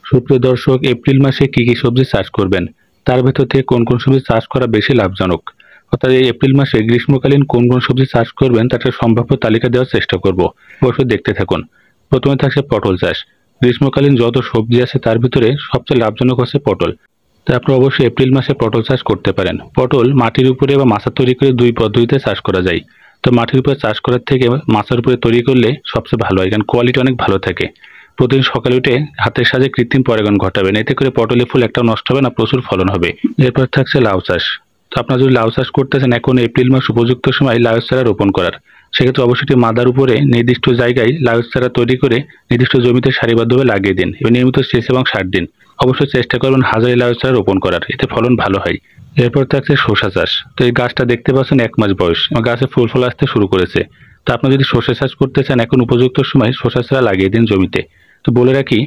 সুপ্রিয় দর্শক, এপ্রিল মাসে কি কি সবজি চাষ করবেন, তার ভেতর থেকে কোন কোন সবজি চাষ করা বেশি লাভজনক, অর্থাৎ এই এপ্রিল মাসে গ্রীষ্মকালীন কোন কোন সবজি চাষ করবেন তার একটা সম্ভাব্য তালিকা দেওয়ার চেষ্টা করব। অবশ্যই দেখতে থাকুন। প্রথমে থাকছে পটল চাষ। গ্রীষ্মকালীন যত সবজি আছে তার ভিতরে সবচেয়ে লাভজনক হচ্ছে পটল। তাই আপনি অবশ্যই এপ্রিল মাসে পটল চাষ করতে পারেন। পটল মাটির উপরে বা মাচা তৈরি করে দুই পদ্ধতিতে চাষ করা যায়। তো মাটির উপরে চাষ করার থেকে মাচার উপরে তৈরি করলে সবচেয়ে ভালো হয়, কারণ কোয়ালিটি অনেক ভালো থাকে। প্রতিদিন সকালে উঠে হাতের সাহায্যে কৃত্রিম পরাগায়ন ঘটাবেন, এতে করে পটলের ফুল একটাও নষ্ট হবে না, প্রচুর ফলন হবে। এরপর থাকছে লাউ চাষ। তো আপনারা যদি লাউ চাষ করতেছেন, এখন এপ্রিল মাস উপযুক্ত সময় লাউ চারা রোপণ করার। সেক্ষেত্রে অবশ্যই একটি মাদার উপরে নির্দিষ্ট জায়গায় লাউ চারা তৈরি করে নির্দিষ্ট জমিতে সারিবদ্ধভাবে লাগিয়ে দিন এবং নিয়মিত সেচ এবং সার দিন। অবশ্যই চেষ্টা করবেন হাজারি লাউ চারা রোপণ করার, এতে ফলন ভালো হয়। এরপর থাকছে শসা চাষ। তো এই গাছটা দেখতে পাচ্ছেন 1 মাস বয়স এবং গাছে ফুল ফল আসতে শুরু করেছে। তো আপনি যদি শসা চাষ করতে চান, এখন উপযুক্ত সময় শসা চারা লাগিয়ে দিন জমিতে। তো বলে রাখি,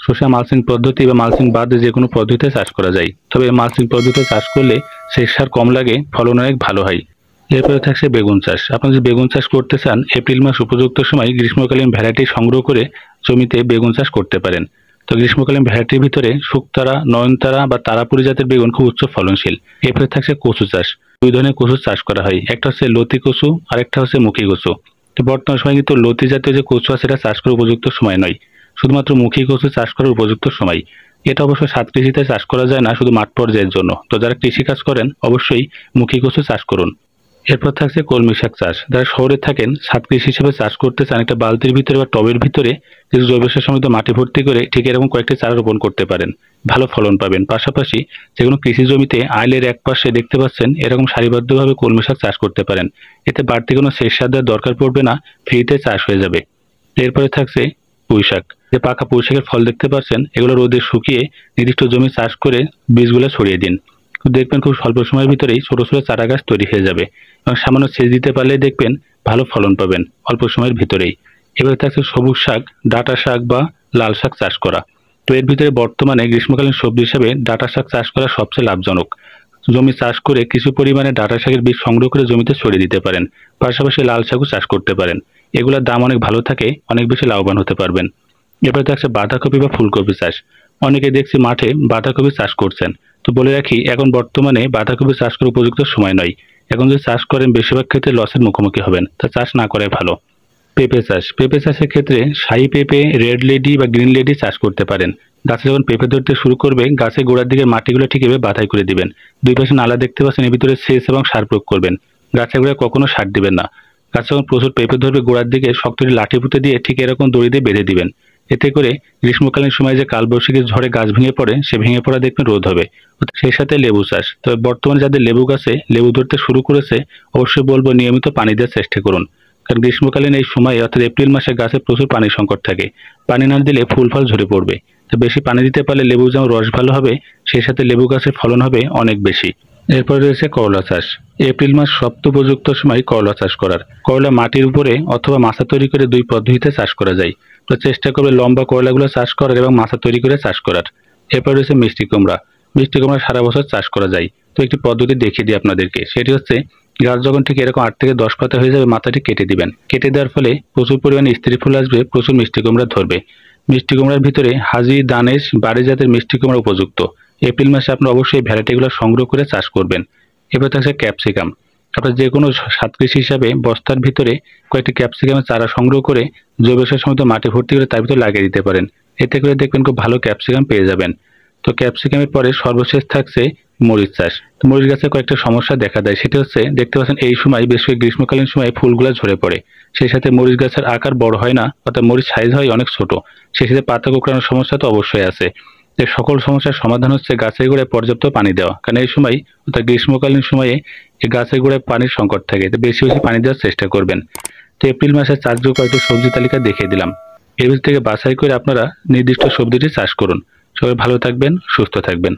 শসা মালচিং পদ্ধতি বা মালচিং বাদে যে কোনো পদ্ধতিতে চাষ করা যায়, তবে মালচিং পদ্ধতিতে চাষ করলে সেচ সার কম লাগে, ফলন অনেক ভালো হয়। এরপরে থাকছে বেগুন চাষ। আপনি যদি বেগুন চাষ করতে চান, এপ্রিল মাস উপযুক্ত সময় গ্রীষ্মকালীন ভ্যারাইটি সংগ্রহ করে জমিতে বেগুন চাষ করতে পারেন। তো গ্রীষ্মকালীন ভ্যারাইটির ভিতরে শুকতারা, নয়নতারা বা তারাপুরি জাতের বেগুন খুব উচ্চ ফলনশীল। এরপরে থাকছে কচু চাষ। দুই ধরনের কচু চাষ করা হয়, একটা হচ্ছে লতি কচু আর একটা হচ্ছে মুখী কচু। তো বর্তমান সময় কিন্তু লতি জাতীয় যে কচু আছে এটা চাষ করার উপযুক্ত সময় নয়, শুধুমাত্র মুখী কচু চাষ করার উপযুক্ত সময়। এটা অবশ্য সাত কৃষিতে চাষ করা যায় না, শুধু মাঠ পর্যায়ের জন্য। তো যারা কৃষি কাজ করেন অবশ্যই মুখী কচু চাষ করুন। এরপর থাকছে কলমি শাক চাষ। যারা শহরে থাকেন, ছাদ কৃষি হিসেবে চাষ করতে চান, একটা বালতির ভিতরে বা টবের ভিতরে কিছু জৈব সার সমৃদ্ধ মাটি ভর্তি করে ঠিক এরকম কয়েকটি চারা রোপণ করতে পারেন, ভালো ফলন পাবেন। পাশাপাশি যে কোনো কৃষি জমিতে আইলের এক পাশে দেখতে পাচ্ছেন এরকম সারিবদ্ধভাবে কলমি শাক চাষ করতে পারেন। এতে বাড়তি কোনো সেচ সার দেওয়ার দরকার পড়বে না, ফ্রিতে চাষ হয়ে যাবে। এরপরে থাকছে পুঁই শাক। যে পাকা পুঁই শাকের ফল দেখতে পাচ্ছেন, এগুলো রোদে শুকিয়ে নির্দিষ্ট জমি চাষ করে বীজগুলো ছড়িয়ে দিন। দেখবেন খুব স্বল্প সময়ের ভিতরেই ছোট ছোট চারা গাছ তৈরি হয়ে যাবে এবং সামান্য সেচ দিতে পারলে দেখবেন ভালো ফলন পাবেন অল্প সময়ের ভিতরেই। এবারে থাকছে সবুজ শাক, ডাঁটা শাক বা লাল শাক চাষ করা। তো এর ভিতরে বর্তমানে গ্রীষ্মকালীন সবজি হিসাবে ডাঁটা শাক চাষ করা সবচেয়ে লাভজনক। জমি চাষ করে কিছু পরিমাণে ডাঁটা শাকের বীজ সংগ্রহ করে জমিতে ছড়িয়ে দিতে পারেন। পাশাপাশি লাল শাকও চাষ করতে পারেন। এগুলোর দাম অনেক ভালো থাকে, অনেক বেশি লাভবান হতে পারবেন। এবারে থাকছে বাঁধাকপি বা ফুলকপি চাষ। অনেকে দেখছি মাঠে বাঁধাকপি চাষ করছেন। তো বলে রাখি, এখন বর্তমানে বাঁধাকপি চাষ করার উপযুক্ত সময় নয়। এখন যদি চাষ করেন বেশিরভাগ ক্ষেত্রে লসের মুখোমুখি হবেন, তা চাষ না করাই ভালো। পেঁপে চাষ। পেঁপে চাষের ক্ষেত্রে শাহী পেঁপে, রেড লেডি বা গ্রিন লেডি চাষ করতে পারেন। গাছে যখন পেঁপে ধরতে শুরু করবে, গাছের গোড়ার দিকে মাটিগুলো ঠিক এভাবে বাঁধাই করে দিবেন। দুই পাশে নালা দেখতে পাচ্ছেন, এর ভিতরে সেচ এবং সার প্রয়োগ করবেন। গাছের গোড়ায় কখনো সার দিবেন না। গাছে যখন প্রচুর পেঁপে ধরবে, গোড়ার দিকে শক্ত একটি লাঠি পুঁতে দিয়ে ঠিক এরকম দড়ি দিয়ে বেঁধে দিবেন। এতে করে গ্রীষ্মকালীন সময় যে কালবৈশাখীর ঝড়ে গাছ ভেঙে পড়ে, সে ভেঙে পড়া দেখবেন রোধ হবে। সেই সাথে লেবু চাষ। তবে বর্তমানে যাদের লেবু গাছে লেবু ধরতে শুরু করেছে, অবশ্যই বলবো নিয়মিত পানি দেওয়ার চেষ্টা করুন। কারণ গ্রীষ্মকালীন এই সময় অর্থাৎ এপ্রিল মাসে গাছে প্রচুর পানির সংকট থাকে। পানি না দিলে ফুল ফল ঝরে পড়বে। তো বেশি পানি দিতে পারলে লেবু যেমন রস ভালো হবে, সেই সাথে লেবু গাছের ফলন হবে অনেক বেশি। এরপরে রয়েছে করলা চাষ। এপ্রিল মাস সবচেয়ে উপযুক্ত সময় করলা চাষ করার। করলা মাটির উপরে অথবা মাচা তৈরি করে দুই পদ্ধতিতে চাষ করা যায়। তো চেষ্টা করবে লম্বা করলাগুলো চাষ করার এবং মাচা তৈরি করে চাষ করার। এরপর রয়েছে মিষ্টি কুমড়া। মিষ্টি কুমড়া সারা বছর চাষ করা যায়। তো একটি পদ্ধতি দেখিয়ে দিই আপনাদেরকে। সেটি হচ্ছে, গাছ যখন ঠিক এরকম 8 থেকে 10 পাতা হয়ে যাবে, মাথাটি কেটে দিবেন। কেটে দেওয়ার ফলে প্রচুর পরিমাণে স্ত্রী ফুল আসবে, প্রচুর মিষ্টি কুমড়া ধরবে। মিষ্টি কুমড়ার ভিতরে হাজি, দানেশ, বাড়ি জাতের মিষ্টি কুমড়া উপযুক্ত। এপ্রিল মাসে আপনি অবশ্যই ভ্যারাইটিগুলো সংগ্রহ করে চাষ করবেন। এবার থাকছে ক্যাপসিকাম। আপনার যে কোনো সাত কৃষি হিসাবে বস্তার ভিতরে কয়েকটি ক্যাপসিকামের চারা সংগ্রহ করে জৈব সার সমৃদ্ধ মাটি ভর্তি করে তার ভিতরে লাগিয়ে দিতে পারেন। এতে করে দেখবেন খুব ভালো ক্যাপসিকাম পেয়ে যাবেন। তো ক্যাপসিকামের পরে সর্বশেষ থাকছে মরিচ চাষ। তো মরিচ গাছে কয়েকটা সমস্যা দেখা দেয়, সেটি হচ্ছে দেখতে পাচ্ছেন এই সময় বেশ করে গ্রীষ্মকালীন সময় ফুলগুলো ঝরে পড়ে। সেই সাথে মরিচ গাছের আকার বড় হয় না, অর্থাৎ মরিচ সাইজ হয় অনেক ছোট। সেই সাথে পাতা কোঁকড়ানোর সমস্যা তো অবশ্যই আছে। এই সকল সমস্যার সমাধান হচ্ছে গাছের গোড়ায় পর্যাপ্ত পানি দেওয়া। কারণ এই সময় অর্থাৎ গ্রীষ্মকালীন সময়ে এই গাছের গোড়ায় পানির সংকট থাকে, তো বেশি বেশি পানি দেওয়ার চেষ্টা করবেন। তো এপ্রিল মাসে চাষযোগ্য কয়েকটি সবজি তালিকা দেখিয়ে দিলাম। এর ভিতর থেকে বাছাই করে আপনারা নির্দিষ্ট সবজিটি চাষ করুন। সবাই ভালো থাকবেন, সুস্থ থাকবেন।